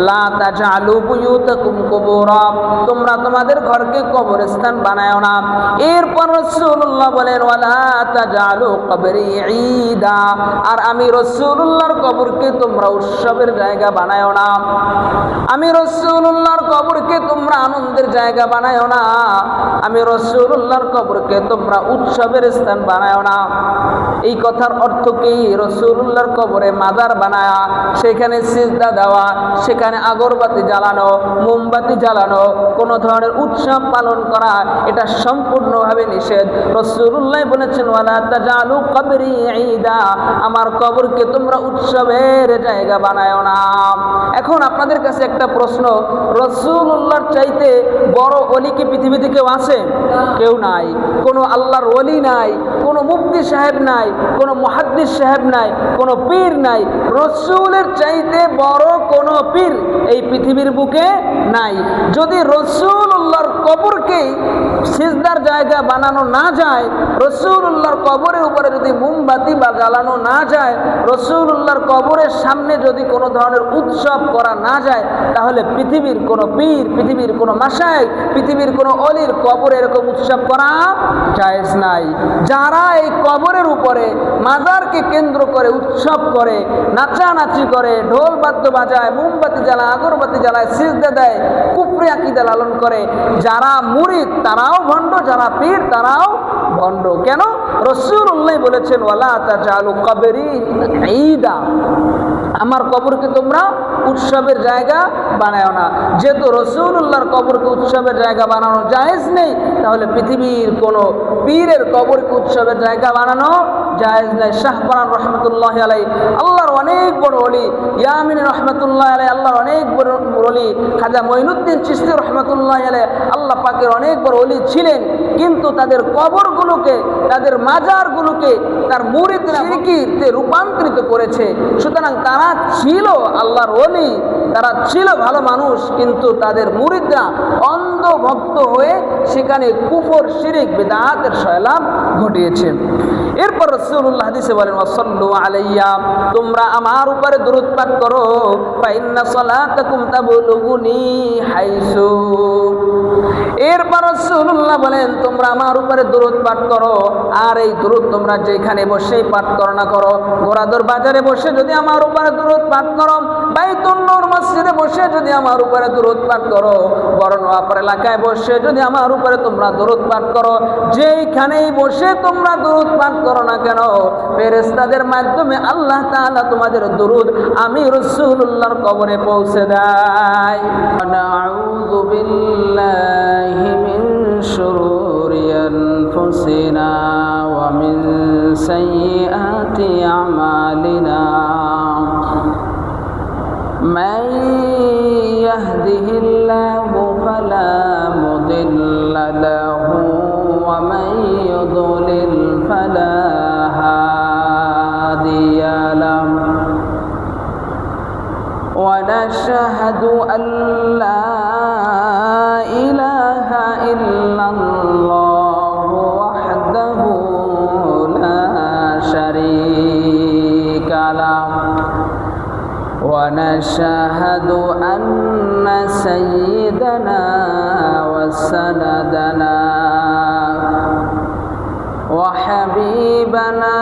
লা তাজআলু বুয়ুতাকুম কুবুরা, তোমরা তোমাদের ঘরকে কবরস্থান বানায়ো না। এরপর রাসূলুল্লাহ বলেন ওয়ালা তাজআলু কবরি ঈদা, আর আমি রাসূলুল্লাহর কবরকে তোমরা উৎসবের জায়গা বানায়ো না। আমি রাসূলুল্লাহর কবরকে তোমরা আনন্দের জায়গা বানায়ো না। আমি রাসূলুল্লাহর কবরকে তোমরা উৎসবের স্থান বানায়ো না। এই কথার অর্থ কি? রাসূলুল্লাহর কবরে মাজার বানায়া সেখানে সিজদা দেওয়া, সেখানে আগরবাতি জ্বালানো, মোমবাতি জ্বালানো, কোনো ধরনের উৎসব পালন করা, এটা সম্পূর্ণভাবে নিষেধ। রাসূলুল্লাহ বলেছেন ওয়ালা তাজআলু কবরি ঈদা, আমার কবরকে তোমরা উৎসবের জায়গা বানায়ো না। এখন আপনাদের কাছে একটা প্রশ্ন, রাসূলুল্লাহর চাইতে বড় ওলি কি পৃথিবীতে কেউ আছে? কেউ নাই। কোনো আল্লাহর ওলি নাই, কোনো মুফতি সাহেব নাই, কোনো মুহাদ্দিস সাহেব নাই, কোনো পীর নাই। রাসূলের চাইতে বড় কোনো পীর এই পৃথিবীর বুকে নাই। যদি রাসূলুল্লাহর কবরকে সিজদার জায়গা বানানো না যায়, রাসূলুল্লাহর কবরের উপরে যদি মোমবাতি বা জ্বালানো না যায়, রাসূলুল্লাহর কবরের সামনে যদি কোনো ধরনের উৎসব করা না যায়, তাহলে পৃথিবীর কোনো পীর, পৃথিবীর কোনো মাশায়েখ, পৃথিবীর কোনো অলির কবরে এরকম উৎসব করা জায়েজ নাই। যারা এই কবরের উপরে মাজারকে কেন্দ্র করে উৎসব করে, নাচানাচি করে, ঢোল বাদ্য বাজায়, মোমবাতি জ্বালায়, আগরবাতি জ্বালায়, সিজদা দেয়, কুফরি আকীদা লালন করে, যারা মুরিদ তারাও ভণ্ড, যারা পীর তারাও ভণ্ড। কেন? রাসূলুল্লাহ বলেছেন ওয়ালা তাজআলু কবরি ঈদা, আমার কবরকে তোমরা উৎসবের জায়গা বানায়ো না। যেহেতু রাসূলুল্লাহর কবরকে উৎসবের জায়গা বানানো জায়েজ নেই, তাহলে পৃথিবীর কোনো পীরের কবরকে উৎসবের জায়গা বানানো জায়েজ নেই। শাহ পরান রহমতুল্লাহ আলাইহি, আল্লাহর অনেক বড় ওলি, ইয়ামিন রহমতুল্লাহ আলাইহি, আল্লাহর অনেক বড় ওলি, খাজা মঈনুদ্দিন চিশতি রহমতুল্লাহ আলাইহি, আল্লাহ পাকের অনেক বড় ওলি ছিলেন, কিন্তু তাদের কবরগুলোকে, তাদের মাজারগুলোকে তার মুরিদরা শিরকিতে রূপান্তরিত করেছে। সুতরাং তারা ছিল আল্লাহর ওলি, তারা ছিল ভালো মানুষ, কিন্তু তাদের মুরিদরা অন্ধ ভক্ত হয়ে সেখানে কুফর, শিরক, বিদআতের সয়লাব ঘটিয়েছে। এরপর রাসূলুল্লাহ হাদিসে বলেন ওয়াসাল্লু আলাইয়া, তোমরা আমার উপরে দরুদ পাঠ করো, ফা ইন্না সালাতাকুম তাবলুগুনি হাইসু। এরপর রাসূলুল্লাহ বলেন তোমরা আমার উপরে দরুদ পাঠ করো, আর এই দরুদ তোমরা যেখানে বসেই পাঠ করো না করো, ঘোড়াদর বাজারে বসে যদি আমার উপরে দরুদ পাঠ করো, বাইতুন নূর মসজিদে বসে যদি আমার উপরে দরুদ পাঠ করো, বড়নোয়াপার এলাকায় বসে যদি আমার উপরে তোমরা দরুদ পাঠ করো, যেইখানেই বসে তোমরা দরুদ পাঠ করো না কেন, ফেরেশতাদের মাধ্যমে আল্লাহ তাআলা তোমাদের দরুদ আমি রাসূলুল্লাহর কবরে পৌঁছে দেয়। নাউযু বিল্লাহি মিন শুরুরি আনফুসিনা ওয়া মিন সাইয়্যাতি আমালিনা, মান ইয়াহদিহিল্লাহু ফালা মুদিল্লা লাহু ওয়া মান ইউদ্লিল ফালা হাদিয়া লাহু। ওয়া নাশহাদু আল্লা ইলাহা ইল্লাল্লাহু ওয়াহদাহু লা শারীকা লাহু, ونشهد أن سيدنا وسندنا وحبيبنا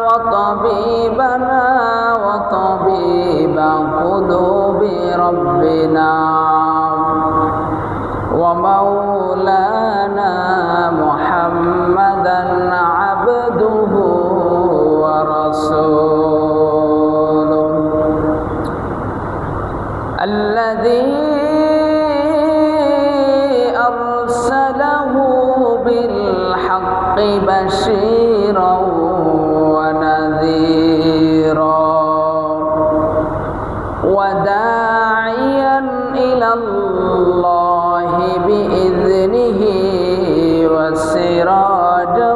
وطبيبنا وطبيب قلوب ربنا ومولانا محمدا عبده ورسوله الذي أرسله بالحق بشيرا ونذيرا وداعيا إلى الله بإذنه وسراجا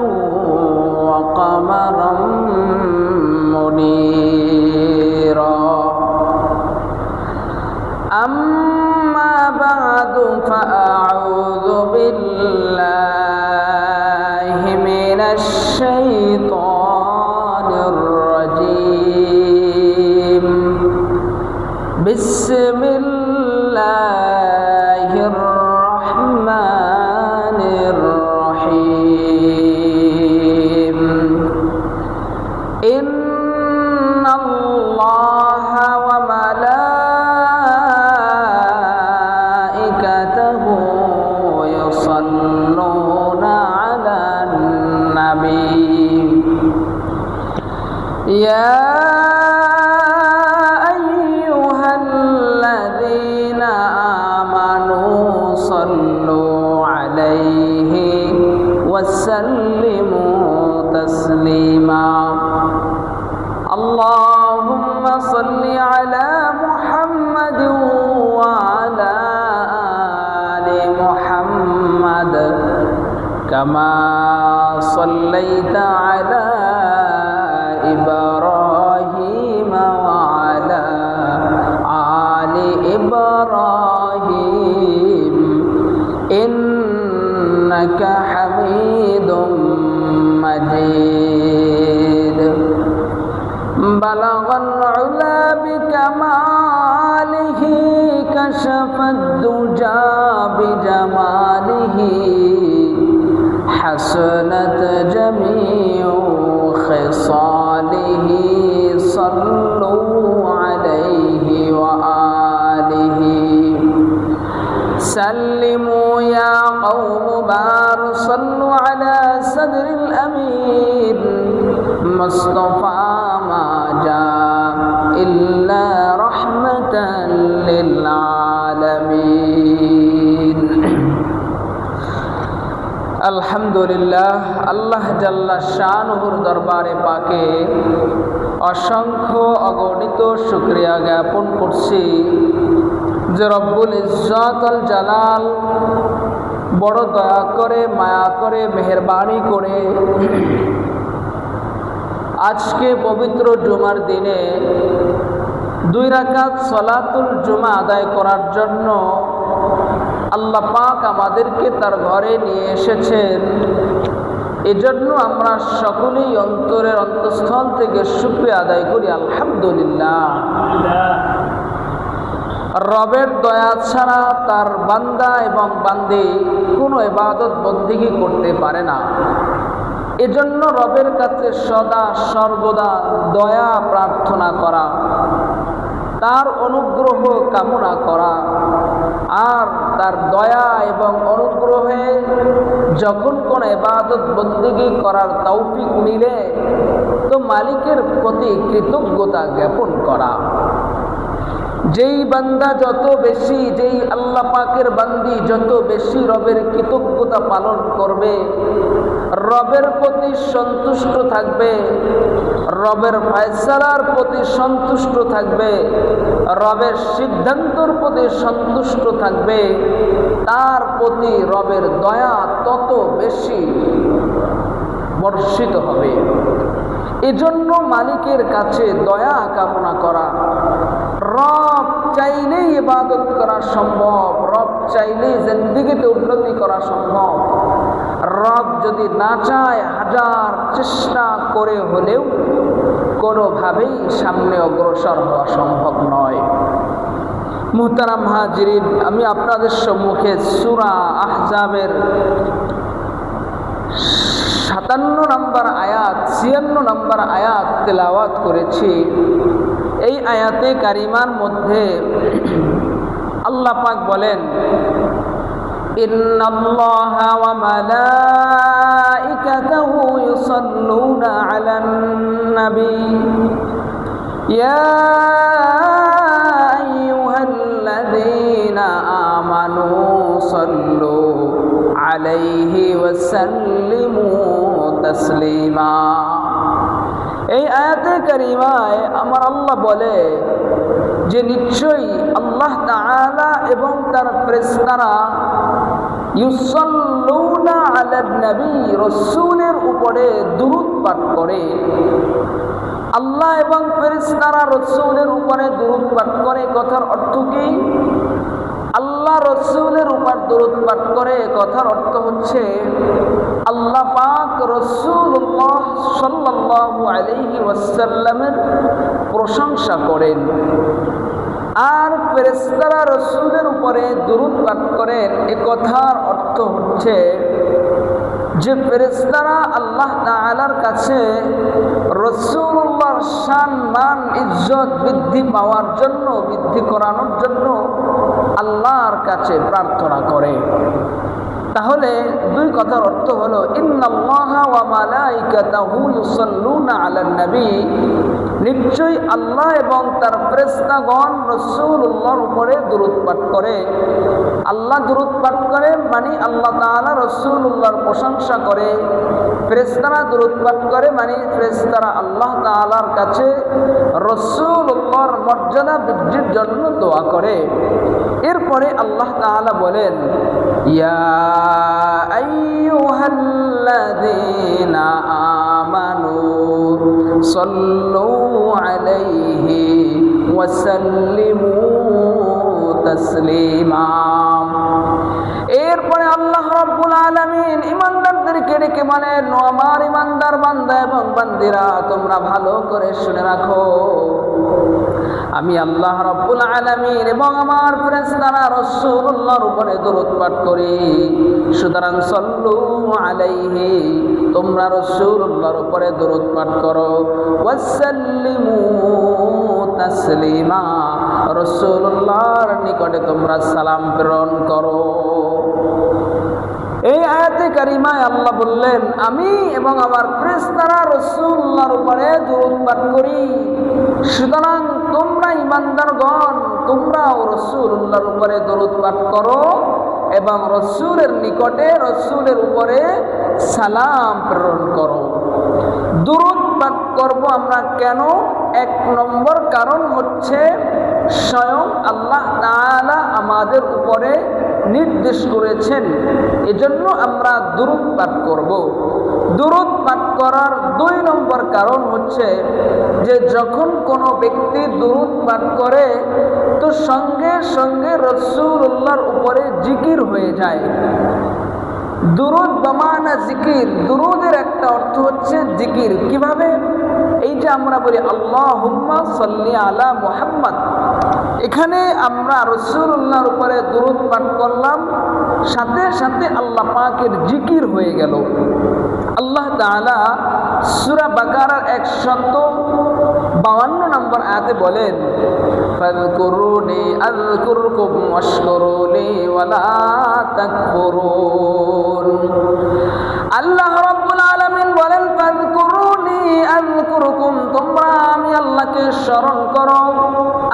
وقمرا منيرا. أما بعد فأعوذ بالله من الشيطان الرجيم. بسم الله বিসমিল্লাহির রহমানির রহিম ইন্নাল্লাহা ওয়া মালাইকাতাহু ইউসাল্লুনা আলান নাবী ইয়া وسلموا تسليما اللهم صل على محمد وعلى آل محمد كما صليت على إبراهيم وعلى آل إبراهيم إنك حميد مجيد بلغ العلا بكماله كشف الدجى بجماله حسنت جميع خصاله صلوا عليه وآله سلموا يا قوم بار صلوا على صدر الأمين مصطفى ما جاء إلا رحمة للعالمين আলহামদুলিল্লাহ আল্লাহ জাল্লা শানুহুর দরবারে পাকে অসংখ্য অগণিত শুকরিয়া জ্ঞাপন করছি যে রব্বুল ইজ্জত আল জালাল বড় দয়া করে মায়া করে মেহেরবানি করে আজকে পবিত্র জুমার দিনে 2 রাকাত সালাতুল জুমা আদায় করার জন্য আল্লাহ পাক আমাদেরকে তার ঘরে নিয়ে এসেছেন। এজন্য আমরা সকলেই অন্তরের অন্তঃস্থল থেকে শুকরিয়া আদায় করি আলহামদুলিল্লাহ। রবের দয়া ছাড়া তার বান্দা এবং বান্দি কোনো ইবাদত বন্দেগী করতে পারে না। এজন্য রবের কাছে সদা সর্বদা দয়া প্রার্থনা করা, তার অনুগ্রহ কামনা করা, আর তার দয়া এবং অনুগ্রহে যখন কোন ইবাদত বন্দেগী করার তৌফিক মিলে তো মালিকের প্রতি কৃতজ্ঞতা জ্ঞাপন করা। যেই বান্দা যত বেশি, যেই আল্লাহ পাকের বান্দি যত বেশি রবের কৃতজ্ঞতা পালন করবে, রবের প্রতি সন্তুষ্ট থাকবে, রবের ফয়সালার প্রতি সন্তুষ্ট থাকবে, রবের সিদ্ধান্তর প্রতি সন্তুষ্ট থাকবে, তার প্রতি রবের দয়া তত বেশি বর্ষিত হবে। এজন্য মালিকের কাছে দয়া কামনা করা। রব চাইলেই ইবাদত করা সম্ভব, রব চাইলেই জিন্দেগিতে উন্নতি করা সম্ভব। রব যদি না চায় হাজার চেষ্টা করে হলেও কোনোভাবেই সামনে অগ্রসর হওয়া সম্ভব নয়। মুহতারাম হাজিরিন, আমি আপনাদের সম্মুখে সূরা আহজাবের 57 নম্বর আয়াত 56 নম্বর আয়াত তেলাওয়াত করেছি। এই আয়াতে কারিমার মধ্যে আল্লাহ পাক বলেন, ইন্নাল্লাহা ওয়া মালাইকাতাহু ইউসাল্লুনা আলান নবী ইয়া আইয়ুহাল্লাযীনা আমানু সাল্লু আলাইহি ওয়া সাল্লিমু তাসলিমা। এই আয়াতে কারিমায় আমার আল্লাহ বলে যে নিশ্চয়ই আল্লাহ তাআলা এবং তার ফেরেশতারা ইউসাল্লুনা আলান নবী, রাসূলের উপরে দুরূদ পাঠ করে। আল্লাহ এবং ফেরেশতারা রাসূলের উপরে দুরূদ পাঠ করে, কথার অর্থ কি? আল্লাহ রাসূলের উপর দুরূদ পাঠ করে কথার অর্থ হচ্ছে আল্লাহ পাক রাসূলুল্লাহ সাল্লাল্লাহু আলাইহি ওয়াসাল্লামের প্রশংসা করেন। আর ফেরেশতারা রাসূলের উপরে দুরূদ পাঠ করেন। এ কথার অর্থ হচ্ছে যে ফেরেশতারা আল্লাহ তাআলার কাছে রাসূলুল্লাহর শান মান ইজ্জত বৃদ্ধি পাওয়ার জন্য, বৃদ্ধি করানোর জন্য আল্লাহর কাছে প্রার্থনা করে। তাহলে দুই কথার অর্থ হলো ইন্নাল্লাহা ওয়া মালাইকাতাহু ইউসাল্লুনা আলান নবী, নিশ্চয়ই আল্লাহ এবং তার ফেরেশতাগণ রাসূলুল্লাহর উপরে দুরূদ পাঠ করে। আল্লাহ দুরূদ পাঠ করে মানে আল্লাহ তাআলা রাসূলুল্লাহর প্রশংসা করে, ফেরেশতারা দুরূদ পাঠ করে মানে ফেরেশতারা আল্লাহ তাআলার কাছে রাসূলুল্লাহর মর্যাদা বৃদ্ধির জন্য দোয়া করে। এরপরে আল্লাহ তাআলা বলেন, ইয়া আইয়ুহাল্লাযীনা আমানু সাল্লু আলাইহি ওয়া সাল্লিমু তাসলিমা। এরপরে আল্লাহ রাব্বুল আলামিন ঈমানদারদেরকে ডেকে বলেন, ও আমার ঈমানদার বান্দা এবং বান্দিরা, তোমরা ভালো করে শুনে রাখো, আমি আল্লাহ রাব্বুল আলামিন এবং আমার ফেরেশতারা রাসূলুল্লাহর উপরে দরুদ পাঠ করি। সুতরাং সাল্লু আলাইহি, তোমরা রাসূলুল্লাহর উপরে দরুদ পাঠ করো, ওয়াসাল্লিমু তাসলিমা, রাসূলুল্লাহর নিকটে তোমরা সালাম প্রেরণ করো। এই আয়াতে কারিমায় আল্লাহ বললেন, আমি এবং আমার ফেরেশতারা রাসূলুল্লাহর উপরে দরুদ পাঠ করি। সুতরাং তোমরা ঈমানদারগণ, তোমরাও রাসূলুল্লাহর উপরে দরুদ পাঠ করো এবং রাসূলের নিকটে, রাসূলের উপরে সালাম প্রেরণ করো। দরুদ পাঠ করব আমরা কেন? এক নম্বর কারণ হচ্ছে স্বয়ং আল্লাহ তাআলা আমাদের উপরে নির্দেশ করেছেন, এজন্য আমরা দুরূদ পাঠ করব। দুরূদ পাঠ করার দুই নম্বর কারণ হচ্ছে যে যখন কোনো ব্যক্তি দুরূদ পাঠ করে তো সঙ্গে সঙ্গে রাসূলুল্লাহর উপরে জিকির হয়ে যায়। দুরূদ বামানা জিকির, দুরূদের একটা অর্থ হচ্ছে জিকির। কিভাবে? এই যে আমরা বলি আল্লাহুম্মা সাল্লি আলা মুহাম্মাদ, এখানে আমরা রাসূলুল্লাহর উপরে দুরূদ পাঠ করলাম, সাথে সাথে আল্লাহ পাকের জিকির হয়ে গেল। আল্লাহ তাআলা সূরা বাকারার 152 নম্বর আয়াতে বলেন, ফাযকুরুনি আযকুরকুম ওয়াশকুরুলি ওয়ালা তাকফুরুন। আল্লাহ রাব্বুল আলামিন বলেন, ফাযকুরুনি আযকুরকুম, তোমরা আমি আল্লাহকে স্মরণ করো,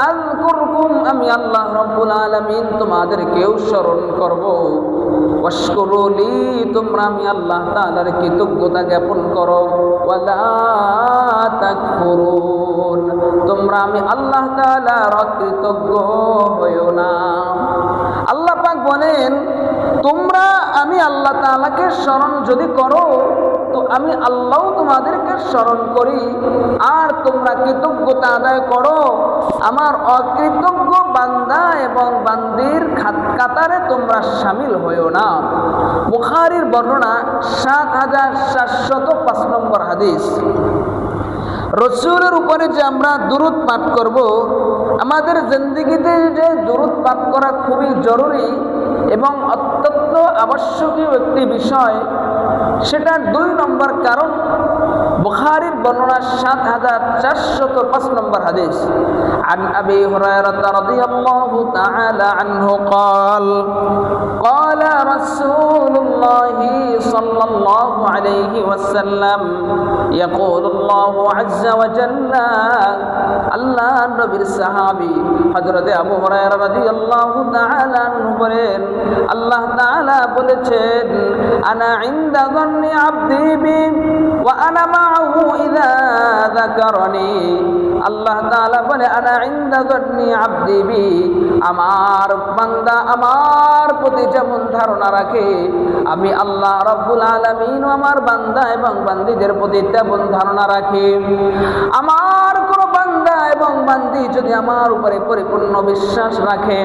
আযকুরকুম, আমি আল্লাহ রাব্বুল আলামিন তোমাদেরকেও স্মরণ করব, ওয়াশকুরুলি, তোমরা আমি আল্লাহ তাআলার কৃতজ্ঞতা জ্ঞাপন করো, ওয়ালা তাকফুরুন, তোমরা আমি আল্লাহ তাআলার অকৃতজ্ঞ হইও না। আল্লাহ পাক বলেন, তোমরা আমি আল্লাহ তাআলাকে স্মরণ যদি করো তো আমি আল্লাহ তোমাদেরকে স্মরণ করি, আর তোমরা কৃতজ্ঞতা আদায় করো, আমার অকৃতজ্ঞ বান্দা এবং বান্দির কাতারে তোমরা শামিল হইও না। বুখারীর বর্ণনা ৭৭০৫ নম্বর হাদিস। রাসূলের উপরে যে আমরা দুরূদ পাঠ করব, আমাদের জিন্দেগিতে যে দুরূদ পাঠ করা খুবই জরুরি এবং অত্যন্ত আবশ্যকীয় একটি বিষয়, সেটার দুই নম্বর কারণ বুখারীর বর্ণনা ৭৪০৫ নম্বর হাদিস। عن أبي هريرة رضي الله تعالى عنه قال قال رسول الله صلى الله عليه وسلم يقول الله عز وجل, আল্লাহ নবীর সাহাবী হযরত আবু হুরায়রা রাদিয়াল্লাহু তাআলা আনহু বলেন, আল্লাহ তাআলা বলেছেন, আনা ইনদা যান্নি আবদি বি ওয়া আনা মাআহু ইযা যাকারানি। আল্লাহ তাআলা বলে, আনা ইনদা যান্নি আবদি বি, আমার বান্দা আমার প্রতি যেমন ধারণা রাখে, আমি আল্লাহ রাব্বুল আলামিন আমার বান্দা এবং বান্দীদের প্রতি তেমন ধারণা রাখি। আমার কোন বান্দা এবং বান্দি যদি আমার উপরে পরিপূর্ণ বিশ্বাস রাখে,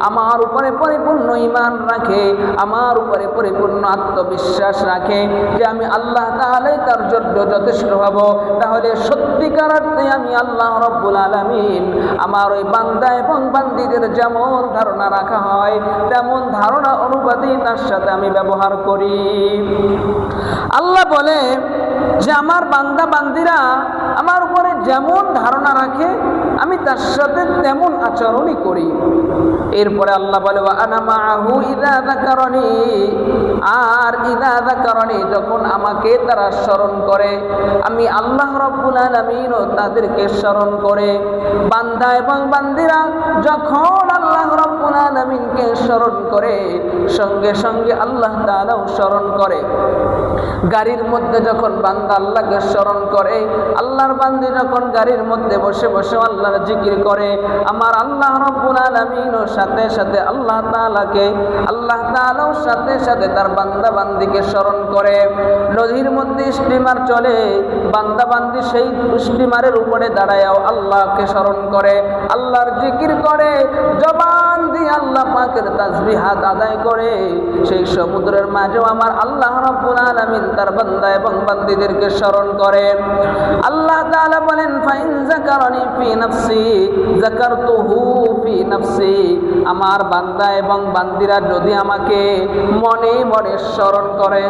আমার উপরে পরিপূর্ণ ঈমান রাখে, আমার উপরে পরিপূর্ণ আত্মবিশ্বাস রাখে যে আমি আল্লাহ তাআলাই তার জন্য যথেষ্ট হব, তাহলে সত্যিকার অর্থে আমি আল্লাহ রাব্বুল আলামিন আমার ওই বান্দা এবং বান্দীদের যেমন ধারণা রাখা হয় তেমন ধারণা অনুপাতে তার সাথে আমি ব্যবহার করি। আল্লাহ বলে যে আমার বান্দা বান্দিরা আমার উপরে যেমন ধারণা রাখে আমি তার সাথে তেমন আচরণই করি। এরপরে আল্লাহ বলে ওয়া আনা মাআহু ইযা যাকারানি, আর ইযা যাকারানি যখন আমাকে তারা স্মরণ করে, আমি আল্লাহ রাব্বুল আলামিনও তাদেরকে স্মরণ করে। বান্দা এবং বান্দিরা যখন আল্লাহ রাব্বুল আলামিনকে স্মরণ করে সঙ্গে সঙ্গে আল্লাহ তাআলাও স্মরণ করে। গাড়ির মধ্যে যখন বান্দা আল্লাহকে স্মরণ করে, আল্লাহর বান্দি যখন গাড়ির মধ্যে বসে বসে আল্লাহর জিকির করে, আমার আল্লাহ রাব্বুল আলামিনও সাথে সাথে আল্লাহ তাআলাও সাথে সাথে তার বান্দা বান্দিকে স্মরণ করে। নদীর মধ্যে স্টিমার চলে, বান্দা বান্দি সেই স্টিমারের উপরে দাঁড়ায়ও আল্লাহকে স্মরণ করে, আল্লাহর জিকির করে, জবান দিয়ে আল্লাহ পাকের তাসবিহাত আদায় করে। সেই সমুদ্রের মাঝেও আমার আল্লাহ রাব্বুল আলামিন তার বান্দা এবং বান্দীদেরকে স্মরণ করে। আল্লাহ তাআলা বলেন ফাইন যাকারানি ফি নাফসি যাকারতুহু ফি নাফসি, আমার বান্দা এবং বান্দীরা যদি আমাকে মনে মনে স্মরণ করে,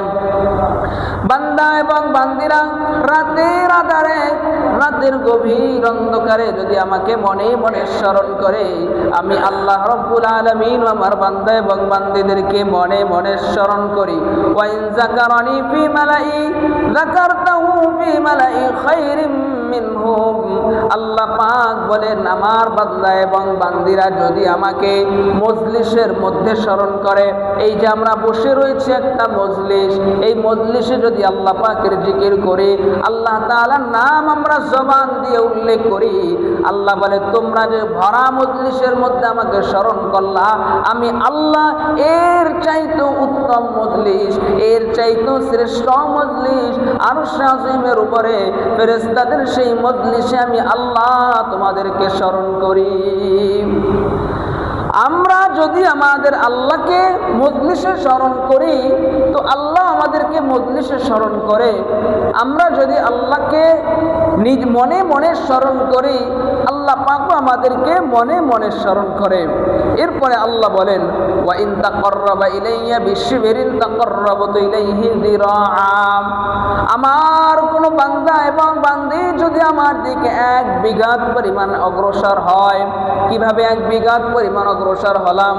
বান্দা এবং বান্দীরা রাতের আধারে রাতের গভীর অন্ধকারে যদি আমাকে মনে মনে স্মরণ করে, আমি আল্লাহ রাব্বুল আলামিন আমার বান্দা এবং বান্দীদেরকে মনে মনে স্মরণ করি। ওয়া ইন যাকারানি ফি মালাই যাকারতুহু ফি মালাই খায়রিম মিনহুম, আল্লাহ পাক বলেন আমার বান্দা এবং বান্দীরা যদি আমাকে মজলিসের মধ্যে স্মরণ করে, এই যে আমরা বসে রয়েছে একটা মজলিস, এই মজলিসে যদি আল্লাহ পাকের জিকির করি, আল্লাহ তাআলার নাম আমরা জবান দিয়ে উল্লেখ করি, আল্লাহ বলে তোমরা যে ভরা মজলিসের মধ্যে আমাকে স্মরণ করলা, আমি আল্লাহ এর চাইতে উত্তম মজলিস, এর চাইতে শ্রেষ্ঠ মজলিস আরশ আযীমের উপরে ফেরেশতাদের সেই মজলিসে আমি আল্লাহ তোমাদেরকে স্মরণ করি। আমরা যদি আমাদের আল্লাহকে মজলিসে স্মরণ করি তো আল্লাহ আমাদেরকে মজলিসে স্মরণ করে। আমরা যদি আল্লাহকে নিজ মনে মনে স্মরণ করি, আল্লাহ পাকও আমাদেরকে মনে মনে স্মরণ করে। এরপরে আল্লাহ বলেন ওয়া ইন তাকাররাবা ইলাইয়া বিশিবরিন তাকাররাবতু ইলাইহি যিরাআ, আমার কোন বান্দা এবং বান্দি যদি আমার দিকে 1 বিঘাত পরিমাণ অগ্রসর হয়। কিভাবে 1 বিঘাত পরিমাণ অগ্রসর হলাম?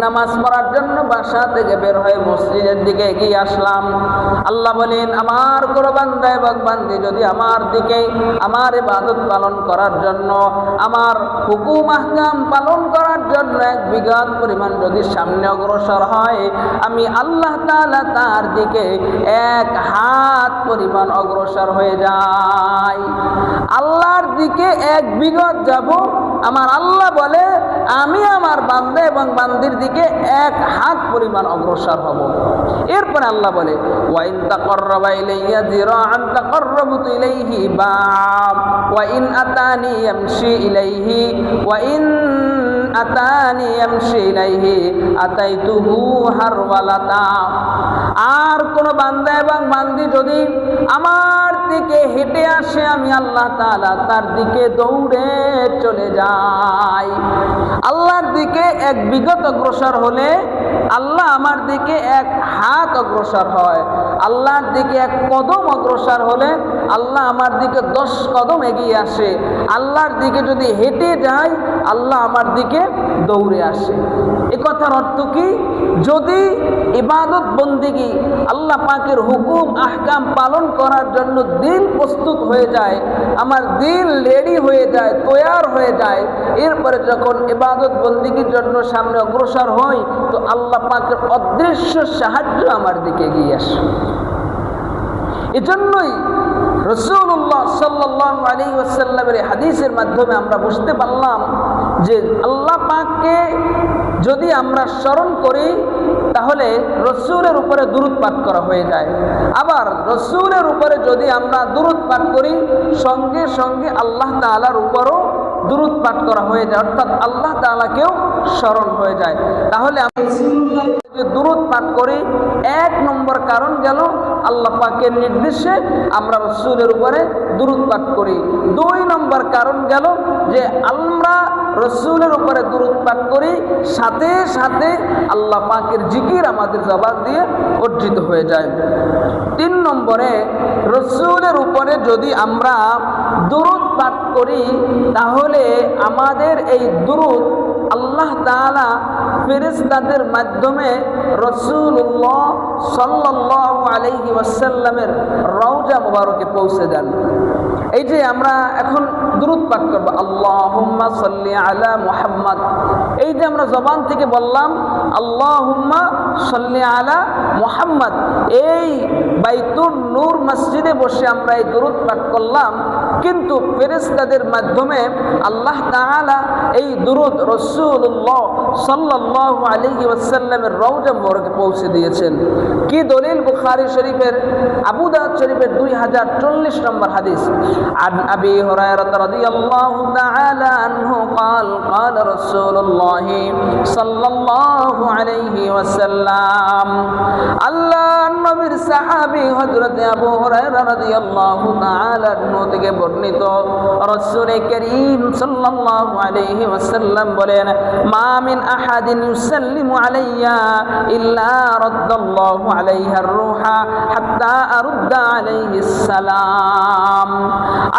নামাজ পড়ার জন্য বাসা থেকে বের হয়ে মসজিদের দিকে এগিয়ে আসলাম। আল্লাহ বলেন আমার কোন বান্দা এবং বান্দি যদি আমার দিকে আমার ইবাদত পালন করার জন্য, আমার হুকুম আহকাম পালন করার জন্য 1 বিঘাত পরিমাণ যদি সামনে অগ্রসর হয়, আমি আল্লাহ তাআলা তার দিকে 1 হাত পরিমাণ অগ্রসর হয়ে যাই। আল্লাহর দিকে 1 বিঘত যাব, আমার আল্লাহ বলে আমি আমার বান্দা এবং বান্দির দিকে 1 হাত পরিমাণ অগ্রসর হব। এরপরে আল্লাহ বলে ওয়া ইন তাকাররাবা ইলাইয়া যিরাআন তাকাররাবতু ইলাইহি বাব ওয়া ইন আতানি ইয়ামশি ইলাইহি ওয়া ইন আতানি ইয়ামশি ইলাইহি আতাইতুহু হারওয়ালাতা, আর কোন বান্দা এবং বান্দি যদি আমার দিকে হেঁটে আসে, আমি আল্লাহ তাআলা তার দিকে দৌড়ে চলে যাই। আল্লাহর দিকে 1 বিঘত অগ্রসর হলে আল্লাহ আমার দিকে 1 হাত অগ্রসর হয়। আল্লাহর দিকে 1 কদম অগ্রসর হলে আল্লাহ আমার দিকে 10 কদম এগিয়ে আসে। আল্লাহর দিকে যদি হেঁটে যাই, আল্লাহ আমার দিকে দৌড়ে আসে। এ কথার অর্থ কি? যদি ইবাদত বন্দেগী আল্লাহ পাকের হুকুম আহকাম পালন করার জন্য দিল প্রস্তুত হয়ে যায়, আমার দিল রেডি হয়ে যায়, তৈয়ার হয়ে যায়, এরপরে যখন ইবাদত বন্দেগীর জন্য সামনে অগ্রসর হই, তো আল্লাহ পাকের অদৃশ্য সাহায্য আমার দিকে এগিয়ে আসে। এজন্যই রাসূলুল্লাহ সাল্লাল্লাহু আলাইহি ওয়াসাল্লামের হাদিসের মাধ্যমে আমরা বুঝতে পারলাম যে আল্লাহ পাককে যদি আমরা স্মরণ করি তাহলে রসুলের উপরে দুরূদ পাঠ করা হয়ে যায়। আবার রসুলের উপরে যদি আমরা দুরূদ পাঠ করি, সঙ্গে সঙ্গে আল্লাহ তাআলার উপরও দুরূদ পাঠ করা হয়ে যায়, অর্থাৎ আল্লাহ তাআলাকেও স্মরণ হয়ে যায়। তাহলে আমি যে দুরূদ পাঠ করি, এক নম্বর কারণ গেল আল্লাহ পাকের নির্দেশে আমরা রসুলের উপরে দুরূদ পাঠ করি। দুই নম্বর কারণ গেল যে আমরা রসুলের উপরে দুরূদ পাঠ করি, সাথে সাথে আল্লাহ পাকের জিকির আমাদের জবান দিয়ে অর্জিত হয়ে যায়। তিন নম্বরে রসুলের উপরে যদি আমরা দুরূদ পাঠ করি, তাহলে আমাদের এই দুরূদ আল্লাহ তাআলা ফেরেশতাদের মাধ্যমে রাসূলুল্লাহ সাল্লাল্লাহু আলাইহি ওয়াসাল্লামের রওজা মুবারকে পৌঁছে দেন। এই যে আমরা এখন দুরূদ পাঠ করব, আল্লাহুম্মা সাল্লি আলা মুহাম্মদ, এই যে আমরা জবান থেকে বললাম আল্লাহুম্মা সাল্লি আলা মুহাম্মদ, এই বাইতুন নূর মসজিদে বসে আমরা এই দুরূদ পাঠ করলাম, কিন্তু ফেরেশতাদের মাধ্যমে আল্লাহ তাআলা এই দুরূদ রাসূলুল্লাহ সাল্লাল্লাহু আলাইহি ওয়াসাল্লামের রওজা মুবারকে পৌঁছে দিয়েছেন। কি দলিল? বুখারী শরীফের, আবু দাউদ শরীফের 2040 নম্বর হাদিস। আন আবি হুরায়রা রাদিয়াল্লাহু তাআলা আনহু قال قال رسول الله সাল্লাল্লাহু আলাইহি ওয়াসাল্লাম, আল্লাহর নবীর সাহাবী হযরত আবু হুরায়রা রাদিয়াল্লাহু তাআলা আনহু থেকে বর্ণিত, রাসূল করিম সাল্লাল্লাহু আলাইহি ওয়াসাল্লাম বলেন, মা মিন আহাদিন ইউসাল্লিমু আলাইয়া ইল্লা রাদ্দাল্লাহু আলাইহির রূহা হাত্তা আরুদ্দা আলাইহিস সালাম।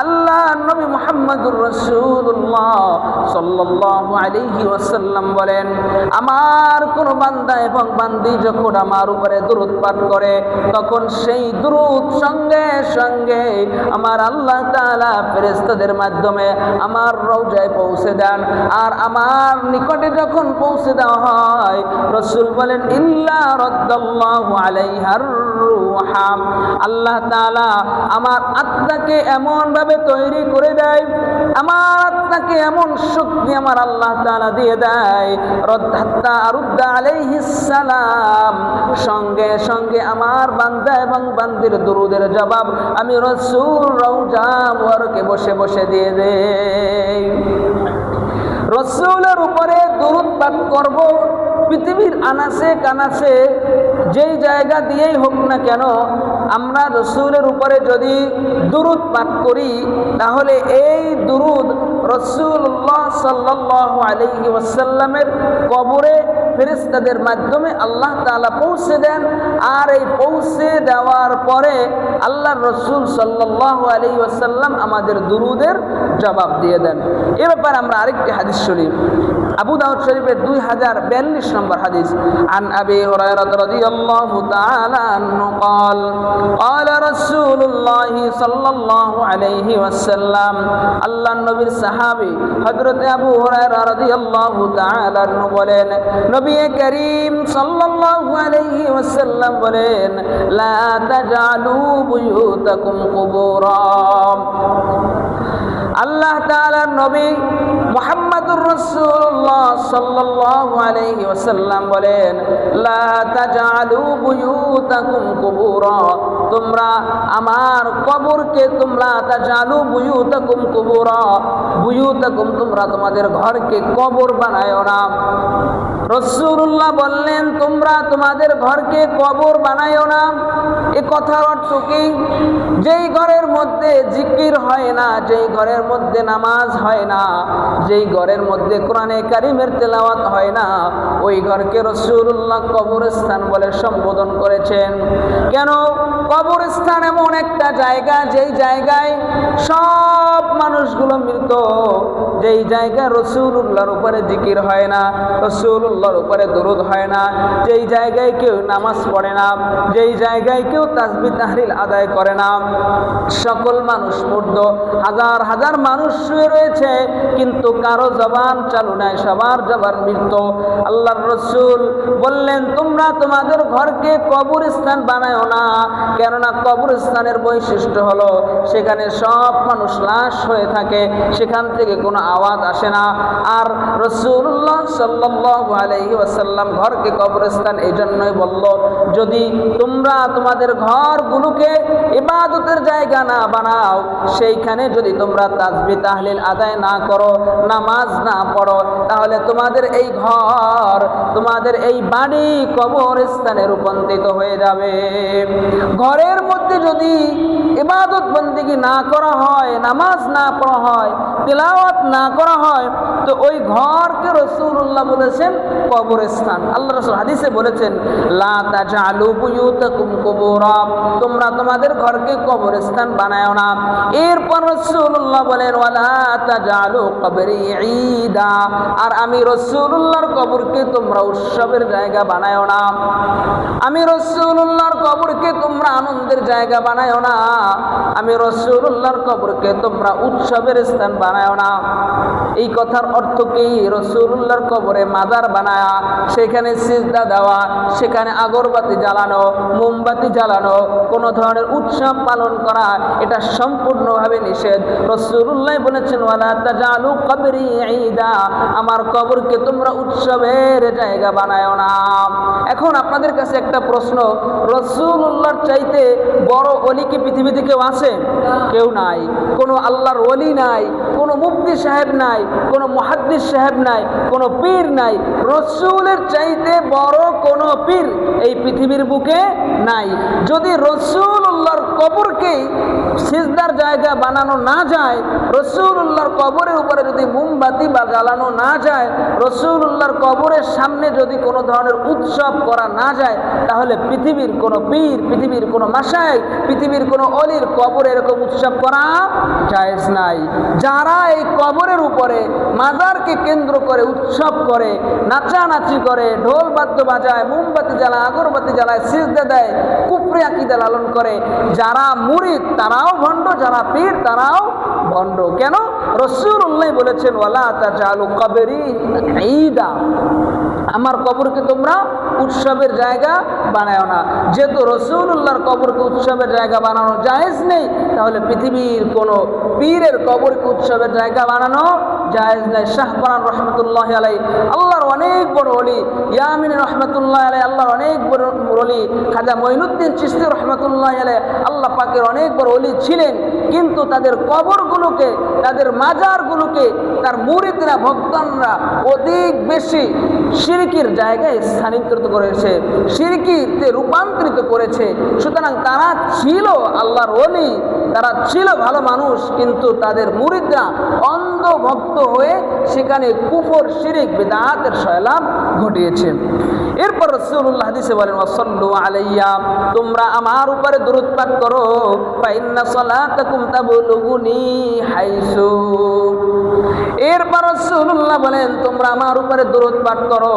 আল্লাহ নবী মুহাম্মদুর রাসূলুল্লাহ সাল্লাল্লাহু আলাইহি ওয়াসাল্লাম বলেন, আমার কোন বান্দা এবং বান্দি যখন আমার উপরে দুরূদ পাঠ করে, তখন সেই দুরূদ সঙ্গে সঙ্গে আমার আল্লাহ তাআলা ফেরেশতাদের মাধ্যমে আমার রওজায় পৌঁছে দেন। আর আমার নিকটে যখন পৌঁছে দেওয়া হয়, রাসূল বলেন, ইল্লা রাদ্দাল্লাহু আলাইহার রূহা, আল্লাহ তাআলা আমার আত্মাকে এমন ভাবে তৈরি করে দেয়, আমার আত্মাকে এমন শক্তি আমার আল্লাহ তাআলা দিয়ে দেয়, হাত্তা আরুদ্দা আলাইহিস সালাম, সঙ্গে সঙ্গে আমার বান্দা এবং বান্দির দুরূদের জবাব আমি রাসূল রওজা মুবারকে বসে বসে দিয়ে দেই। রাসূলের উপরে দুরূদ পাঠ করব, পৃথিবীর আনাচে কানাচে যেই জায়গা দিয়েই হোক না কেন, আমরা রাসূলের উপরে যদি দুরূদ পাঠ করি, তাহলে এই দুরূদ রাসূলুল্লাহ সাল্লাল্লাহু আলাইহি ওয়াসাল্লামের কবরে ফেরেশতাদের মাধ্যমে আল্লাহ তাআলা পৌঁছে দেন। আর এই পৌঁছে দেওয়ার পরে আল্লাহর রাসূল সাল্লাল্লাহু আলাইহি ওয়াসাল্লাম আমাদের দুরূদের জবাব দিয়ে দেন। এর ব্যাপারে আমরা আরেকটি হাদিস শরীফ, আবু দাউদ শরীফের 2042 নম্বর হাদিস। আন আবি হুরায়রা রাদিয়াল্লাহু তাআলা আনহু قال قال رسول الله صلى الله عليه وسلم, আল্লাহর নবীর সাহাবী হযরত আবু হুরায়রা রাদিয়াল্লাহু তাআলা আনহু বলেন, নবী করিম সাল্লাল্লাহু আলাইহি ওয়াসাল্লাম বলেন, লা তাজআলু বুয়ুতাকুম কুবুরা। আল্লাহ তাআলার নবী মুহাম্মদুর রাসূলুল্লাহ সাল্লাল্লাহু আলাইহি ওয়াসাল্লাম বলেন, লা তাজআলু বুয়ুতাকুম কুবুরা, তোমরা আমার কবরকে তোমরা তাজআলু বুয়ুতাকুম কুবুরা, বুয়ুতাকুম তোমরা তোমাদের ঘরকে কবর বানায়ো না। রাসূলুল্লাহ বললেন, তোমরা তোমাদের ঘরকে কবর বানায়ো না। এ কথার অর্থ কি? যেই ঘরের মধ্যে জিকির হয় না, যেই ঘরের মধ্যে নামাজ হয় না, যেই ঘরের মধ্যে কোরআনে কারিমের তেলাওয়াত হয় না, ওই ঘরকে রাসূলুল্লাহ কবরস্থান বলে সম্বোধন করেছেন। কেন? কবরস্থান এমন একটা জায়গা, যেই জায়গায় সব মানুষগুলো মৃত, যেই জায়গায় রাসূলুল্লাহর উপরে জিকির হয় না, রাসূলুল্লাহর উপরে দরুদ হয় না, যেই জায়গায় কেউ নামাজ পড়ে না, যেই জায়গায় কেউ তাসবিহ তাহলিল আদায় করে না, সকল মানুষ মুর্দ, হাজার হাজার মানুষ শুয়ে রয়েছে, কিন্তু কারো জবান চালু নাই, সবার জবান মৃত্যু। আল্লাহর রাসূল বললেন, তোমরা তোমাদের ঘরকে কবরস্থান বানায়ো না, কেননা কবরস্থানের বৈশিষ্ট্য হলো সেখানে সব মানুষ লাশ হয়ে থাকে, সেখান থেকে কোনো আওয়াজ আসে না। আর রাসূলুল্লাহ সাল্লাল্লাহু আলাইহি ওয়াসাল্লাম ঘরকে কবরস্থান এই জন্যই বলল, যদি তোমরা তোমাদের ঘরগুলোকে ইবাদতের জায়গা না বানাও, সেইখানে যদি তোমরা তাসবিহ তাহলিল আদায় না করো, নামাজ না পড়ো, তাহলে তোমাদের এই ঘর, তোমাদের এই বাড়ি কবরস্থানে রূপান্তরিত হয়ে যাবে। ঘরের মধ্যে যদি ইবাদত বন্দেগী না করা হয়, নামাজ না পড়া হয়, তিলাওয়াত না করা হয়, তো ওই ঘরকে রাসূলুল্লাহ বলেছেন কবরস্থান। আল্লাহ রাসূল হাদিসে বলেছেন, লা তাজআলু বুয়ুতাকুম কুবুরা, তোমরা তোমাদের ঘরকে কবরস্থান বানায়ো না। এরপর রাসূলুল্লাহ বলেন, ওয়ালা তাজআলু কবরি ঈদা, আর আমি রাসূলুল্লাহর কবরকে তোমরা উৎসবের জায়গা বানায়ো না। আমি রাসূলুল্লাহর কবরকে তোমরা আনন্দের জায়গা বানায়ো না। আমি রাসূলুল্লাহর কবরকে তোমরা উৎসবের স্থান বানায়ো না। এই কথার অর্থ কি? রাসূলুল্লাহর কবরে মাজার বানায়া সেখানে সিজদা দেওয়া, সেখানে আগরবাতি জ্বালানো, মোমবাতি জ্বালানো, কোনো ধরনের উৎসব পালন করা, এটা সম্পূর্ণভাবে নিষেধ। রাসূলুল্লাহ বলেছেন, ওয়ালা তাজআলু কবরি ঈদা, আমার কবরকে তোমরা উৎসবের জায়গা বানায়ো না। এখন আপনাদের কাছে একটা প্রশ্ন, রাসূলুল্লাহর চাইতে বড় ওলি কি পৃথিবীতে কেউ আছে? কেউ নাই। কোনো আল্লাহর ওলি নাই, কোনো মুফতি সাহেব নাই, কোনো মুহাদ্দিস সাহেব নাই, কোনো পীর নাই। রাসূলের চাইতে বড় কোনো পীর এই পৃথিবীর বুকে নাই। যদি রাসূলুল্লাহর কবরকে সিজদার জায়গা বানানো না যায়, রাসূলুল্লাহর কবরের উপরে যদি মোমবাতি বা জ্বালানো না যায়, রাসূলুল্লাহর কবরের সামনে যদি কোনো ধরনের উৎসব করা না যায়, তাহলে পৃথিবীর কোনো পীর, পৃথিবীর কোনো মাশায়েখ, পৃথিবীর কোনো অলির কবরে এরকম উৎসব করা জায়েজ নাই। যারা এই কবরের উপরে মাজারকে কেন্দ্র করে উৎসব করে, নাচানাচি করে, ঢোল বাদ্য বাজায়, মোমবাতি জ্বালায়, আগরবাতি জ্বালায়, সিজদা দেয়, কুফরি আকীদা লালন করে, যারা মুরিদ তারাও ভণ্ড, যারা পীর তারাও ভণ্ড। কেন? রাসূলুল্লাহ বলেছেন, ওয়ালা তাজআলু কবরি ঈদা, আমার কবরকে তোমরা উৎসবের জায়গা বানায়ো না। যেহেতু রাসূলুল্লাহর কবরকে উৎসবের জায়গা বানানো জায়েজ নেই, তাহলে পৃথিবীর কোনো পীরের কবরকে উৎসবের জায়গা বানানো জায়েজ নেই। শাহপরান রহমতুল্লাহ আলাইহি, আল্লাহর অনেক বড় ওলি, ইয়ামিন রহমতুল্লাহ আলাইহি, আল্লাহর অনেক বড় ওলি, খাজা মঈনুদ্দিন চিশতি রহমতুল্লাহ আলাইহি, আল্লাহ পাকের অনেক বড় ওলি ছিলেন, কিন্তু তাদের কবরগুলোকে, তাদের মাজারগুলোকে তার মুরিদরা, ভক্তরা অধিক বেশি শিরকির জায়গায় স্থানান্তরিত করেছে, শিরকিতে রূপান্তরিত করেছে। সুতরাং তারা ছিল আল্লাহর ওলি, তারা ছিল ভালো মানুষ, কিন্তু তাদের মুরিদরা অন্ধ ভক্ত হয়ে সেখানে কুফর, শিরক, বিদআতের সয়লাব ঘটিয়েছে। এরপর রাসূলুল্লাহ হাদিসে বলেন, ওয়াসাল্লু আলাইয়া, তোমরা আমার উপরে দরুদ পাঠ করো, ফা ইন্না সালাতাকুম তাবলুগুনি হাইসু। এরপর রাসূলুল্লাহ বলেন, তোমরা আমার উপরে দরুদ পাঠ করো,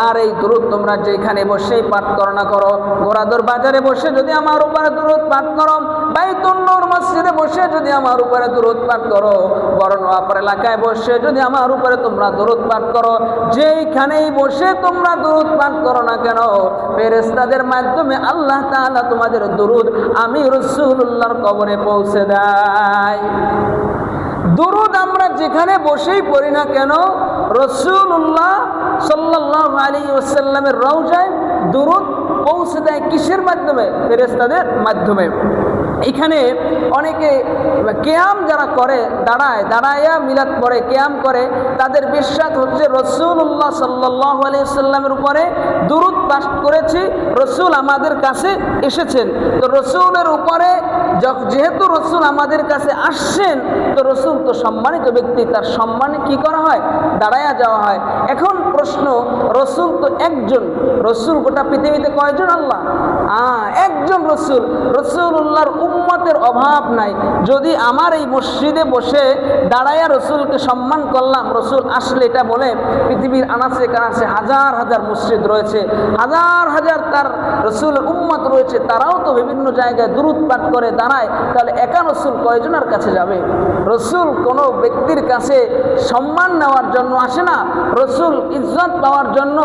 আর এই দরুদ তোমরা যেখানে বসেই পাঠ করো না করো, ঘোড়াদর বাজারে বসে যদি আমার উপরে দরুদ পাঠ করো, বাইতুন নূর মসজিদে বসে যদি আমার উপরে দরুদ পাঠ করো, বড়নোয়াপাড়া এলাকায় বসে যদি আমার উপরে তোমরা দরুদ পাঠ করো, যেইখানেই বসে তোমরা দরুদ পাঠ করো না কেন, ফেরেশতাদের মাধ্যমে আল্লাহ তাআলা তোমাদের দরুদ আমি রাসূলুল্লাহর কবরে পৌঁছে দেয়। দরুদ আমরা যেখানে বসেই পড়ি না কেন, রাসূলুল্লাহ সাল্লাল্লাহু আলাইহি ওয়াসাল্লামের রওজায় দরুদ পৌঁছে দেয় কিসের মাধ্যমে? ফেরেশতাদের মাধ্যমে। এখানে অনেকে কিয়াম যারা করে, দাঁড়ায়া মিলাদ পড়ে, কিয়াম করে, তাদের বিশ্বাস হচ্ছে রাসূলুল্লাহ সাল্লাল্লাহু আলাইহি ওয়াসাল্লামের উপরে দরুদ পাঠ করেছি, রাসূল আমাদের কাছে এসেছেন। তো রাসূলের উপরে যেহেতু রাসূল আমাদের কাছে আসছেন, তো রাসূল তো সম্মানিত ব্যক্তি, তার সম্মানে কি করা হয়? দাঁড়ায়া যাওয়া হয়। এখন প্রশ্ন, রাসূল তো একজন, রাসূল গোটা পৃথিবীতে কয়জন? আল্লাহ একজন রাসূল। রাসূলুল্লাহর উম্মতের অভাব নাই। যদি আমার এই মসজিদে বসে দাঁড়ায়া রসুলকে সম্মান করলাম, রসুল আসলে এটা বলে, পৃথিবীর আনাচে কানাচে হাজার হাজার মসজিদ রয়েছে, হাজার হাজার তার রসুলের উম্মত রয়েছে, তারাও তো বিভিন্ন জায়গায় দুরূদ পাঠ করে দাঁড়ায়, তাহলে একা রসুল কয়জনের কাছে যাবে? রসুল কোনো ব্যক্তির কাছে সম্মান নেওয়ার জন্য আসে না, রসুল ইজ্জত পাওয়ার জন্য,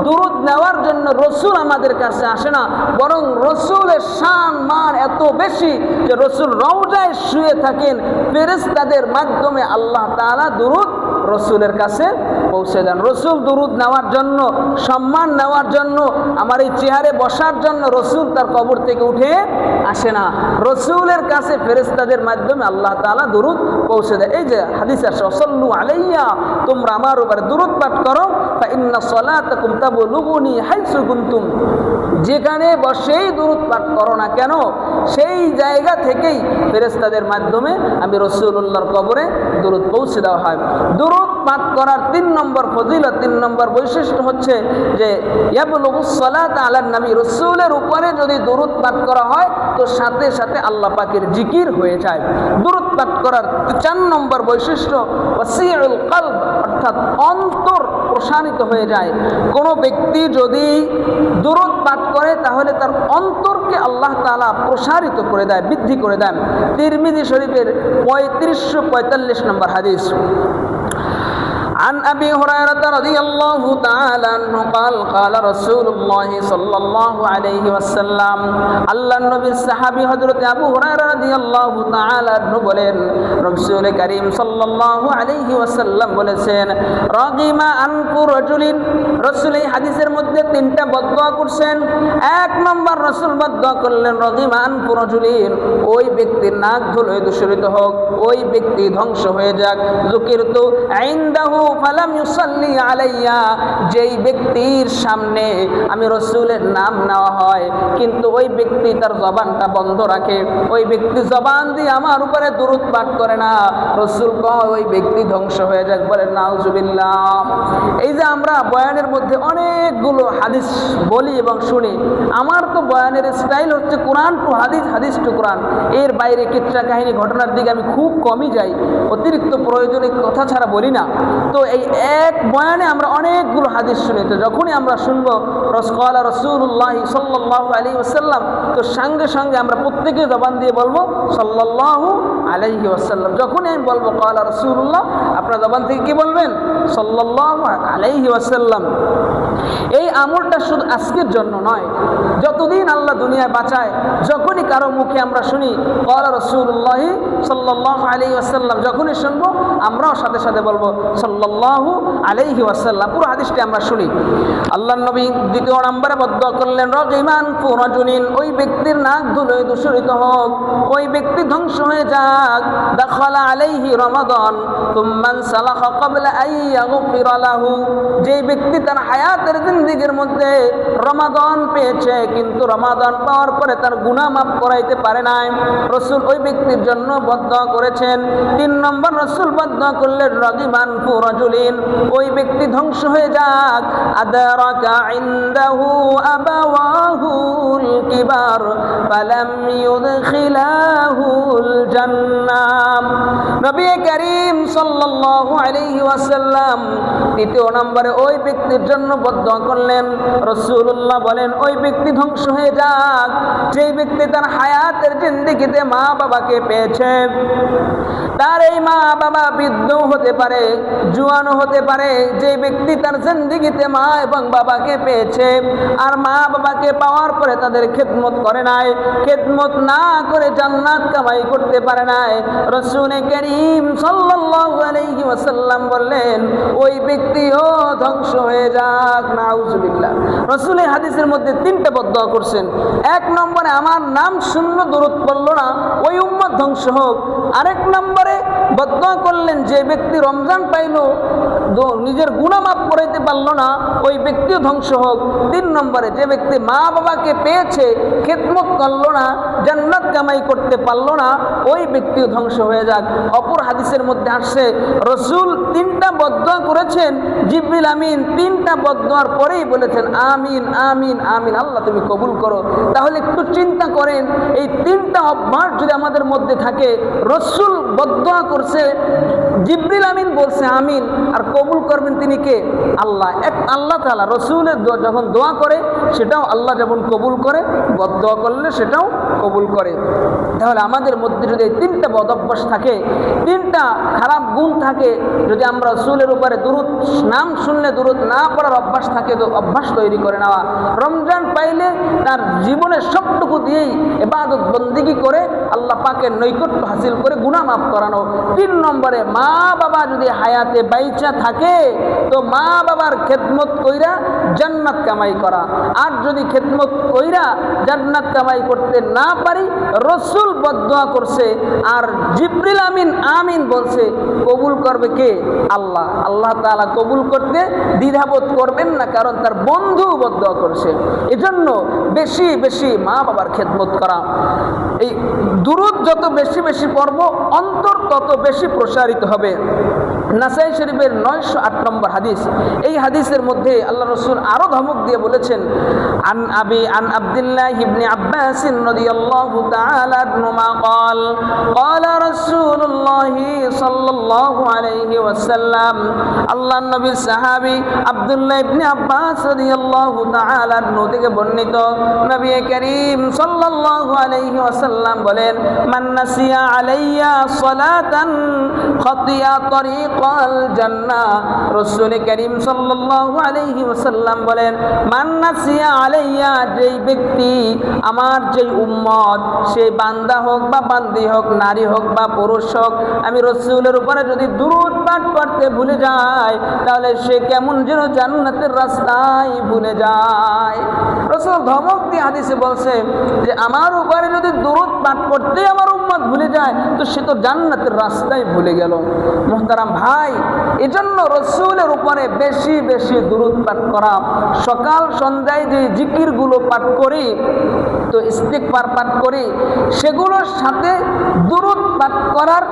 দুরূদ নেওয়ার জন্য রসুল আমাদের কাছে আসে না, বরং রসুলের শান মান এত বেশি যে রসুল রওজায় শুয়ে থাকেন, ফেরেশতাদের মাধ্যমে আল্লাহ তাআলা দুরূদ রসুলের কাছে পৌঁছে দেন। রসুল দুরুদ নেওয়ার জন্য, সম্মান নেওয়ার জন্য, আমার এই চেয়ারে বসার জন্য রসুল তার কবর থেকে উঠে আসে না। রসুলের কাছে ফেরেশতাদের মাধ্যমে আল্লাহ তাআলা দুরুদ পৌঁছে দেয়। এই যে হাদিস আছে, সাল্লু আলাইয়া, তোমরা আমার উপরে দুরুদ পাঠ করো, ফা ইন্না সালাতাকুম তাবলুগুনি হাইসু কুনতুম, যেখানে বসেই দুরুদ পাঠ করো না কেন, সেই জায়গা থেকেই ফেরেশতাদের মাধ্যমে আমি রাসূলুল্লাহর কবরে দুরুদ পৌঁছে দেওয়া হয়। দুরুদ পাঠ করার 3 নম্বর ফজিলত, 3 নম্বর বৈশিষ্ট্য হচ্ছে যে ইয়াবলুগুস সালাত আলান নবী, রাসূলের উপরে যদি দুরুদ পাঠ করা হয় তো সাথে সাথে আল্লাহ পাকের জিকির হয়ে যায়। দুরুদ পাঠ করার 4 নম্বর বৈশিষ্ট্য ওয়াসিউল কলব, অর্থাৎ অন্তর প্রসারিত হয়ে যায়। কোনো ব্যক্তি যদি দুরুদ পাঠ করে তাহলে তার অন্তরকে আল্লাহ তাআলা প্রসারিত করে দেয়, বৃদ্ধি করে দেন। তিরমিজি শরীফের 3545 নম্বর হাদিস। عن أبي هريرة رضي الله تعالى عنه قال قال رسول الله صلى الله عليه وسلم, আল্লাহ নবীর সাহাবী হযরত আবু হুরায়রা রাদিয়াল্লাহু তাআলা আনহু বলেন, রাসূল করিম সাল্লাল্লাহু আলাইহি ওয়াসাল্লাম বলেছেন, রাগিমা আনফু রাজুলিন, রাসূল এই হাদিসের মধ্যে 3টা বদদুয়া করছেন। 1 নম্বর রাসূল বদদুয়া করলেন, রাগিমা আনফু রাজুলিন, ওই ব্যক্তির নাক ধুলোয় দূষিত হোক, ওই ব্যক্তি ধ্বংস হয়ে যাক। যুকিরতু ইনদাহু ফালাম ইউসাল্লি আলাইয়া, যেই ব্যক্তির সামনে আমি রাসূলের নাম নেওয়া হয় কিন্তু ওই ব্যক্তি তার জবানটা বন্ধ রাখে, ওই ব্যক্তি জবান দিয়ে আমার উপরে দুরূদ পাঠ করে না, রাসূল কয় ওই ব্যক্তি ধ্বংস হয়ে যাক। বলেন নাউজুবিল্লাহ। এই যে আমরা বয়ানের মধ্যে অনেকগুলো হাদিস বলি এবং শুনি, আমার তো বয়ানের স্টাইল হচ্ছে কোরআন টু হাদিস, হাদিস টু কোরআন, এর বাইরে কিচ্ছা কাহিনী ঘটনার দিকে আমি খুব কমই যাই, অতিরিক্ত প্রয়োজনীয় কথা ছাড়া বলি না। তো এই এক বয়ানে আমরা অনেকগুলো হাদিস শুনি, তো যখনই আমরা শুনবো ক্বালা রাসূলুল্লাহ সাল্লাল্লাহু আলাইহি ওয়াসাল্লাম, তো সঙ্গে সঙ্গে আমরা প্রত্যেকে জবান দিয়ে বলবো সাল্লাল্লাহু আলাইহি ওয়াসাল্লাম। যখনই আমি বলবো ক্বালা রাসূলুল্লাহ, আপনার জবান থেকে কি বলবেন? সাল্লাল্লাহু আলাইহি ওয়াসাল্লাম। এই আমলটা শুধু আজকের জন্য নয়, যতদিন আল্লাহ দুনিয়ায় বাঁচায়, যখনই কারো মুখে আমরা শুনি ক্বালা রাসূলুল্লাহ সাল্লাল্লাহু আলাইহি ওয়াসাল্লাম, যখনই শুনবো আমরাও সাথে সাথে বলবো সাল্লাল্লাহু আলাইহি ওয়াসাল্লাম। পুরো হাদিসটি আমরা শুনি। আল্লাহর নবী 2 নম্বরে বদদুয়া করলেন, রাগিমান ফুরাজুনিন, ওই ব্যক্তির নাক ধুলোয় দূষিত হোক, ওই ব্যক্তি ধ্বংস হয়ে যাক। দাখালা আলাইহি রমাদান তুম্মান সালাখা ক্বাবলা আন ইয়াগফিরা লাহু, যেই ব্যক্তি তার হায়াতের জিন্দেগির মধ্যে রমাদান পেয়েছে কিন্তু রমাদান পাওয়ার পরে তার গুনাহ মাফ করাইতে পারে নাই, রাসূল ওই ব্যক্তির জন্য বদদুয়া করেছেন। 3 নম্বর রাসূল বদদুয়া করলেন, রাগিমান ফুরাজুলিন, ওই ব্যক্তি ধ্বংস হয়ে যাক। আদারাকা ইনদাহু আবাওয়াহুল কিবার ফালাম ইউদখিলাহুল জান্নাহ। নবী করিম সাল্লাল্লাহু আলাইহি ওয়াসাল্লাম 3 নম্বরে ওই ব্যক্তির জন্য বদদুয়া করলেন। রাসূলুল্লাহ বলেন, ওই ব্যক্তি ধ্বংস হয়ে যাক যেই ব্যক্তি তার হায়াতের জিন্দেগিতে মা বাবাকে পেয়েছে, তার এই মা বাবা বৃদ্ধ হতে পারে, জুয়ানও হতে পারে, যে ব্যক্তি তার জিন্দেগিতে মা এবং বাবাকে পেয়েছে আর মা বাবাকে পাওয়ার পরে তাদের খেদমত করে নাই, খেদমত না করে জান্নাত কামাই করতে পারে নাই, রাসূল করিম সাল্লাল্লাহু আলাইহি ওয়াসাল্লাম বললেন ওই ব্যক্তিও ধ্বংস হয়ে যাক। নাউজুবিল্লাহ। রাসূল এই হাদিসের মধ্যে 3টা বদদুয়া করছেন। 1 নম্বরে আমার নাম শুনল, দুরূদ পড়ল না, ওই উম্মত ধ্বংস হোক। আরেক নম্বরে বদদুয়া করলেন, যে ব্যক্তি রমজান পাইল নিজের গুনাহ মাফ করাইতে পারল না, ওই ব্যক্তিও ধ্বংস হোক। 3 নম্বরে যে ব্যক্তি মা বাবাকে পেয়েছে, খেদমত করলো না, জান্নাত কামাই করতে পারলো না, ওই ব্যক্তিও ধ্বংস হয়ে যাক। অপর হাদিসের মধ্যে আসছে রাসূল 3টা বদদুয়া করেছেন, জিবরিল আমিন 3টা বদদুয়ার পরেই বলেছেন আমিন আমিন আমিন, আল্লাহ তুমি কবুল করো। তাহলে একটু চিন্তা করেন, এই 3টা অভ্যাস যদি আমাদের মধ্যে থাকে, রাসূল বদদুয়া করছে, জিবরিল আমিন বলছে আমিন, আর কবুল করবেন তিনি কে? আল্লাহ। এক আল্লাহ তাআলা রাসূলের যখন দোয়া করে সেটাও আল্লাহ যেমন কবুল করে, বদদুয়া করলে সেটাও কবুল করে। তাহলে আমাদের মধ্যে যদি এই 3টা বদ অভ্যাস থাকে, 3টা খারাপ গুণ থাকে, যদি আমরা রাসূলের উপরে দুরূদ, নাম শুনলে দুরূদ না পড়ার অভ্যাস থাকে, তো অভ্যাস তৈরি করে নেওয়া। রমজান পাইলে তার জীবনের সবটুকু দিয়েই ইবাদত বন্দেগী করে আল্লাহ পাকের নৈকট্য হাসিল করে গুনাহ মাফ করানো। 3 নম্বরে মা বাবা যদি হায়াতে বাইচা থাকে তো মা বাবার খেদমত কইরা জান্নাত কামাই করা। আর যদি খেদমত কইরা জান্নাত কামাই করতে না পারি, রসুল বদদুয়া করছে আর জিবরিল আমিন আমিন বলছে, কবুল করবে কে? আল্লাহ। আল্লাহ তাআলা কবুল করতে দ্বিধাবোধ করবেন না, কারণ তার বন্ধু বদদুয়া করছে। এজন্য বেশি বেশি মা বাবার খেদমত করা। এই দুরূদ যত বেশি বেশি পড়ব অন্তর তত বেশি প্রসারিত হবে। নাসাই শরীফের 908 নম্বর হাদিস। এই হাদিসের মধ্যে আল্লাহ রসুল আরো ধমক দিয়ে বলেছেন, আন আব্দুল্লাহ ইবনে আব্বাস রাদিয়াল্লাহু তাআলা আনহুমা قال قال رسول الله صلى الله عليه وسلم, আল্লাহ নবীর সাহাবী আব্দুল্লাহ ইবনে আব্বাস রাদিয়াল্লাহু তাআলা আনহু থেকে বর্ণিত, নবী করিম সাল্লাল্লাহু আলাইহি ওয়াসাল্লাম বলেন, মান নাসিয়া আলাইয়া সালাতান খাতিয়া তরিকাল জান্নাহ। রাসূল করিম সাল্লাল্লাহু আলাইহি ওয়াসাল্লাম বলেন, মান নাসিয়া আলাইয়া, যেই ব্যক্তি আমার যেই উম্মত, সেই বান্দা হোক বা বান্দি হোক, নারী হোক বা পুরুষ হোক, আমি রাসূলের উপরে যদি দুরূদ পাঠ করতে ভুলে যায়, তাহলে সে কেমন যেন জান্নাতের রাস্তায় ভুলে যায়। রাসূল ধমক দিয়ে হাদিসে বলছে যে আমার উপরে যদি দুরূদ পাঠ করতে আমার উম্মত ভুলে যায়, তো সে তো জান্নাতের রাস্তায় ভুলে গেল। মুহতারাম ভাই, এজন্য রাসূলের উপরে বেশি বেশি দুরূদ পাঠ করা। সকাল সন্ধ্যায় যে জিকিরগুলো পাঠ করি, তো ইস্তিগফার পাঠ করি, সেগুলোর সাথে দুরূদ পাঠ করার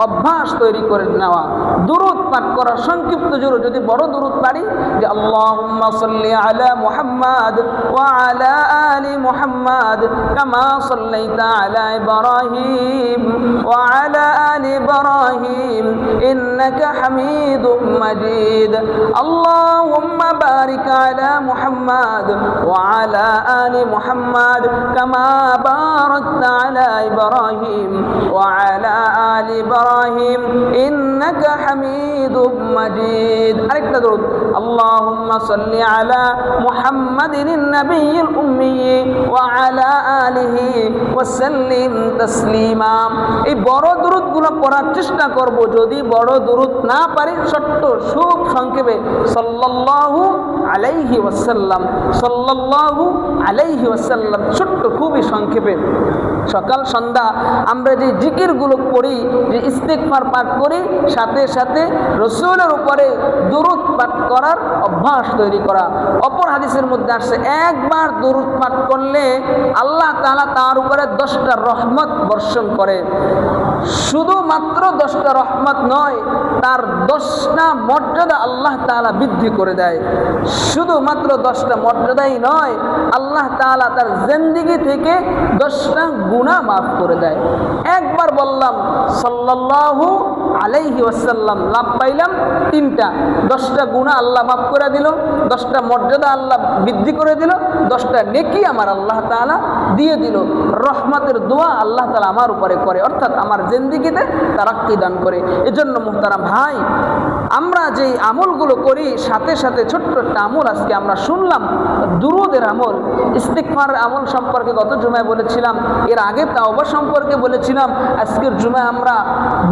অভ্যাস তৈরি করে নেওয়া। দুরূদ পাঠ করা সংক্ষিপ্ত জোর, যদি বড় দুরূদ পারি যে আল্লাহুম্মা সাল্লি আলা মুহাম্মাদ ওয়া আলা আলি মুহাম্মাদ কামা সাল্লাইতা আলা ইব্রাহিম ওয়া আলা আলি ইব্রাহিম ইন্নাকা হামিদুম মাজিদ, আল্লাহুম্মা বারিক আলা মুহাম্মাদ ওয়া আলা আলি মুহাম্মাদ কামা বারাকতা আলা ইব্রাহিম ওয়া আলা আলি ইব্রাহিম ইন্নাকা হামিদুম মাজিদ। আরেকটা দুরূদ, আল্লাহুম্মা সাল্লি আলা মুহাম্মাদিন নাবিয়্যিল উম্মি ওয়া আলা আলিহি ওয়া সাল্লিম তাসলিমা। এই বড় দুরূদগুলো পড়ার চেষ্টা করব। যদি বড় দুরূদ না পারি, ছোট্ট খুব সংক্ষেপে সাল্লাল্লাহু আলাইহি ওয়াসাল্লাম, সাল্লাল্লাহু আলাইহি ওয়াসাল্লাম, ছোট্ট খুবই সংক্ষেপে। সকাল সন্ধ্যা আমরা যে জিকিরগুলো করি, যে ইস্তিগফার পাঠ করি, সাথে সাথে রাসূলের উপরে দুরূদ পাঠ করার অভ্যাস তৈরি করা। অপর হাদিসের মধ্যে আসছে, একবার দুরূদ পাঠ করলে আল্লাহ তাআলা তার উপরে 10টা রহমত বর্ষণ করে। শুধুমাত্র 10টা রহমত নয়, তার 10টা মর্যাদা আল্লাহ তাআলা বৃদ্ধি করে দেয়। শুধুমাত্র 10টা মর্যাদাই নয়, আল্লাহ তাআলা তার জিন্দেগি থেকে 10টা গুনাহ মাফ করে দেয়। একবার বললাম সাল্লাল্লাহু আলাইহি ওয়াসাল্লাম, লাভ পাইলাম 3টা। 10টা গুনাহ আল্লাহ মাফ করে দিল, 10টা মর্যাদা আল্লাহ বৃদ্ধি করে দিল, 10টা নেকি আমার আল্লাহ তাআলা দিয়ে দিল। রহমতের দোয়া আল্লাহ তাআলা আমার উপরে করে, অর্থাৎ আমার জিন্দেগিতে তারাক্কি দান করে। এজন্য মুহতারাম ভাই, আমরা যে আমলগুলো করি, সাথে সাথে ছোট্ট একটা আমল আজকে আমরা শুনলাম, দুরূদের আমল। ইস্তিগফার আমল সম্পর্কে গত জুমায় বলেছিলাম, এর আগে তাওবা সম্পর্কে বলেছিলাম। আজকের জুমায় আমরা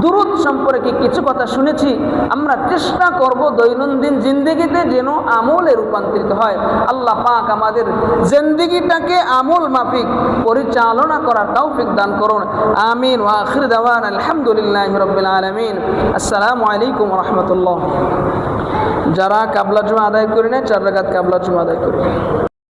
দুরূদ সম্পর্কে কিছু কথা শুনেছি। আমরা চেষ্টা করব দৈনন্দিন জিন্দেগিতে যেন আমলে রূপান্তরিত হয়। আল্লাহ পাক আমাদের জিন্দেগিটাকে আমল মাফিক পরিচালনা করার তৌফিক দান করুন। আমিন। ওয়া আখির দাওয়ানা আলহামদুলিল্লাহি রাব্বিল আলামিন। আসসালামু আলাইকুম ওয়া রাহমাতুল্লাহ। যারা কাবলা জুমা আদায় করে নেয়, 4 রাকাত কাবলা জুমা আদায় করে।